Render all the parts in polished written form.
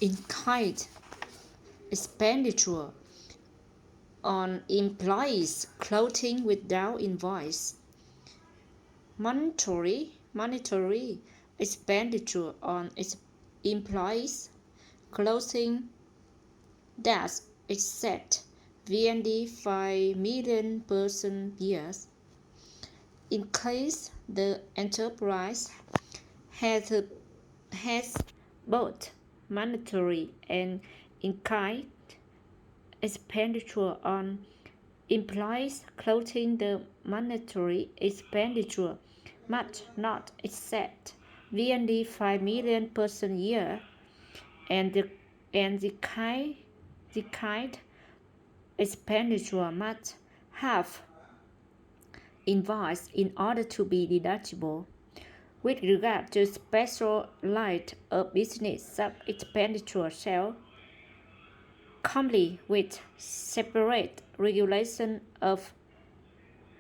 in-kind expenditure on employees' clothing without invoice. Monetary expenditure on employees' clothing that exceed VND 5 million per year. In case the enterprise has, has both monetary and in-kind expenditure on employees' clothing, the monetary expenditure must not exceed VND 5 million per year, and the kind expenditure must have invoice in order to be deductible. With regard to special line of business, such expenditure shall comply with separate regulation of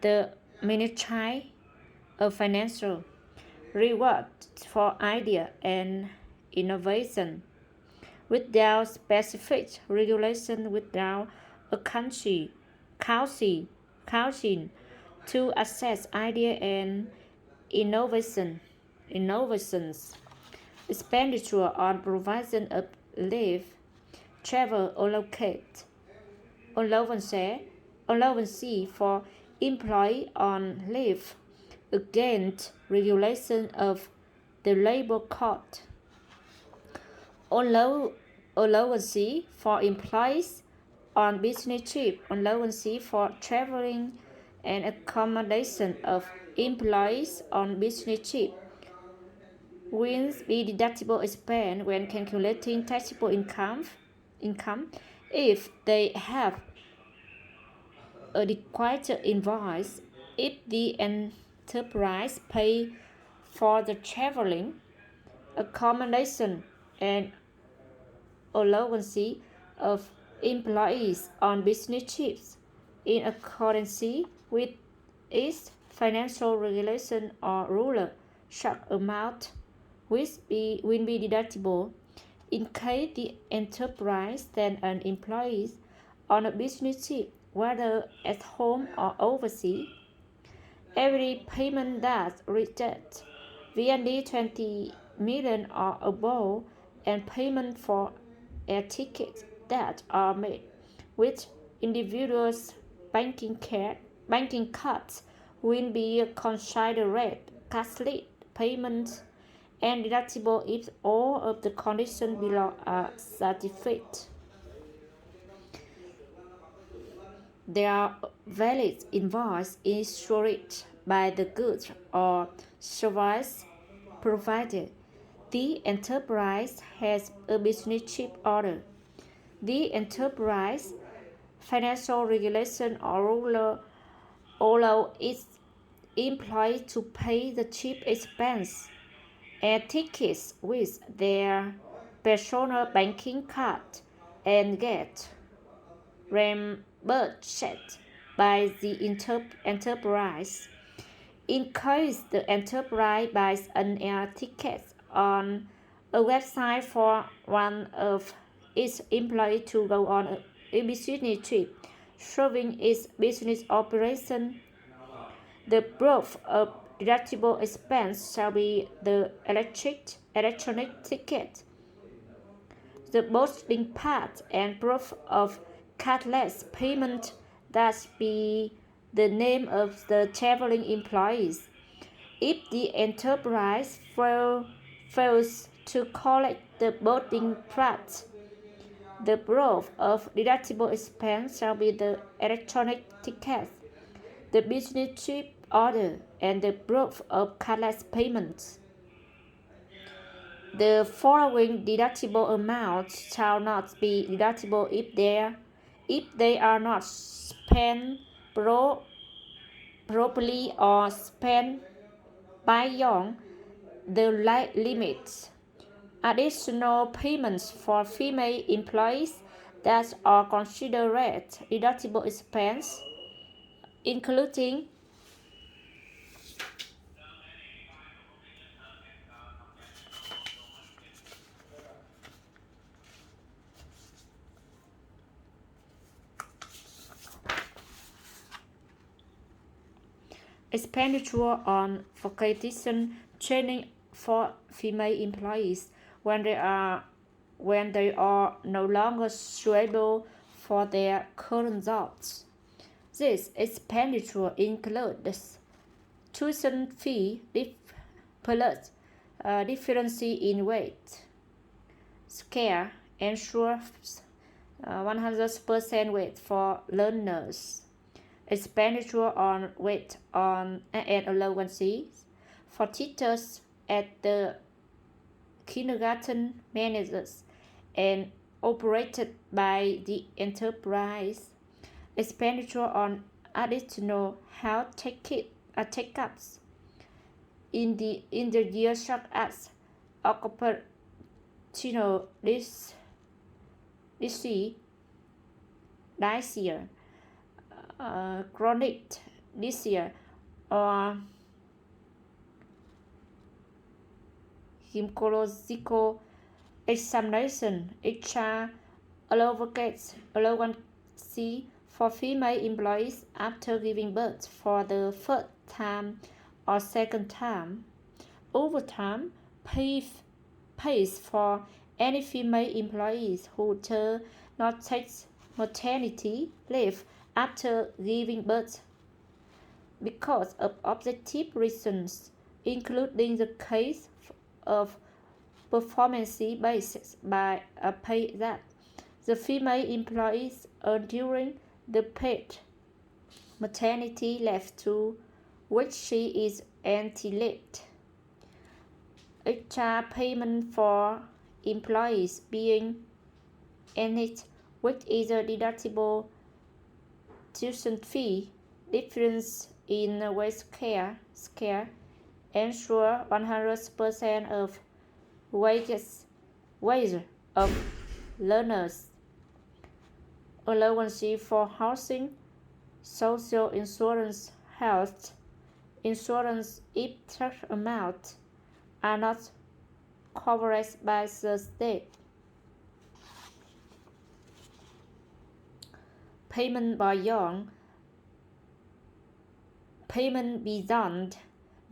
the Ministry of Financial reward for idea and innovation. Without specific regulation, without a council to assess idea and innovations, expenditure on provision of leave, travel allowance for employee on leave against regulation of the labor code. Allowance for employees on business trip, allowance for traveling and accommodation of employees on business trip will be deductible expense when calculating taxable income if they have a required invoice. If the enterprise pay for the traveling, accommodation, and allowance of employees on business trips in accordance with its financial regulation or rule, such amount will be deductible. In case the enterprise sends an employee on a business trip, whether at home or overseas, every payment that reaches VND 20 million or above, and payment for air tickets that are made with individuals' banking cards will be considered cashless payments and deductible if all of the conditions below are satisfied. Their valid invoice is issued by the goods or service provided. The enterprise has a business trip order. The enterprise financial regulation or rule allow its employees to pay the trip expense and tickets with their personal banking card and get reimbursed by the enterprise. In case the enterprise buys an air ticket on a website for one of its employees to go on a business trip, serving its business operation, the proof of deductible expense shall be the electronic ticket, the boarding pass, and proof of cardless payment that be the name of the traveling employees. If the enterprise fails to collect the boarding pass, the proof of deductible expense shall be the electronic ticket, the business trip order, and the proof of cardless payments. The following deductible amounts shall not be deductible if they are not spent properly or spent beyond the limits. Additional payments for female employees that are considered deductible expense, including expenditure on vocation training for female employees when they are no longer suitable for their current jobs. This expenditure includes tuition fee plus difference in weight. Scale ensures 100% weight for learners. Expenditure on weight on and allowances for teachers at the kindergarten managers and operated by the enterprise. Expenditure on additional health checkups in the year such as occupational disease, chronic disease, or gynecological examination. Extra allowance for female employees after giving birth for the first time or second time. Overtime pays for any female employees who do not take maternity leave after giving birth because of objective reasons, including the case of performance-based pay that the female employees earn during the paid maternity leave to which she is entitled. Extra payment for employees being enhanced with either deductible tuition fee, difference in wage scale, ensure 100% of wages of learners, allowance for housing, social insurance, health insurance if such amounts are not covered by the state. Payment beyond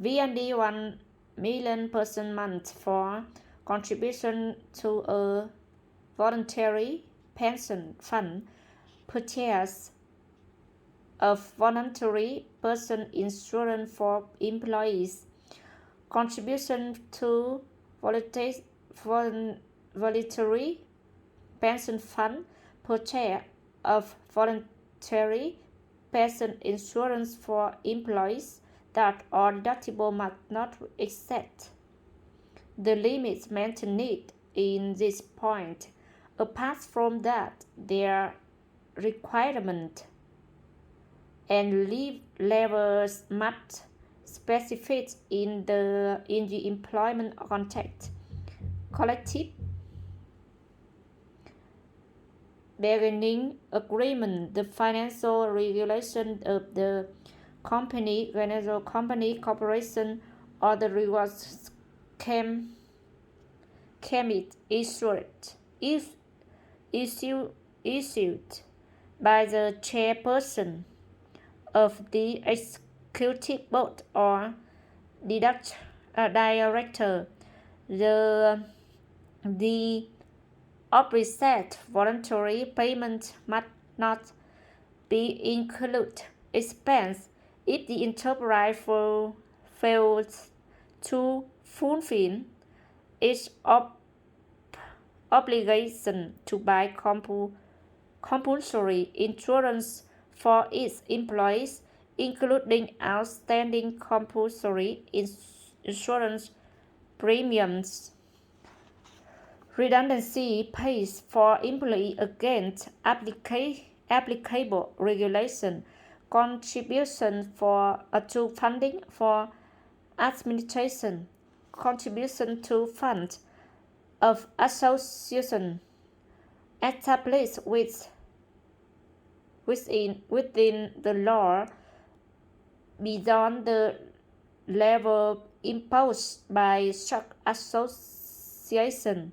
VND 1 million per month for contribution to a voluntary pension fund, purchase of voluntary pension insurance for employees, contribution to voluntary pension fund, purchase of voluntary pension insurance for employees that are deductible must not exceed the limits maintained in this point. Apart from that, their requirement and leave levels must specified in the employment contract, collective bargaining agreement, the financial regulation of the company, corporation, or the rewards scheme issued by the chairperson of the executive board or director. The opposite voluntary payment must not be included expense if the enterprise fails to fulfill its obligation to buy compulsory insurance for its employees, including outstanding compulsory insurance premiums. Redundancy pays for employee against applicable regulation, contribution to funding for administration, contribution to funds of association established within the law beyond the level imposed by such association.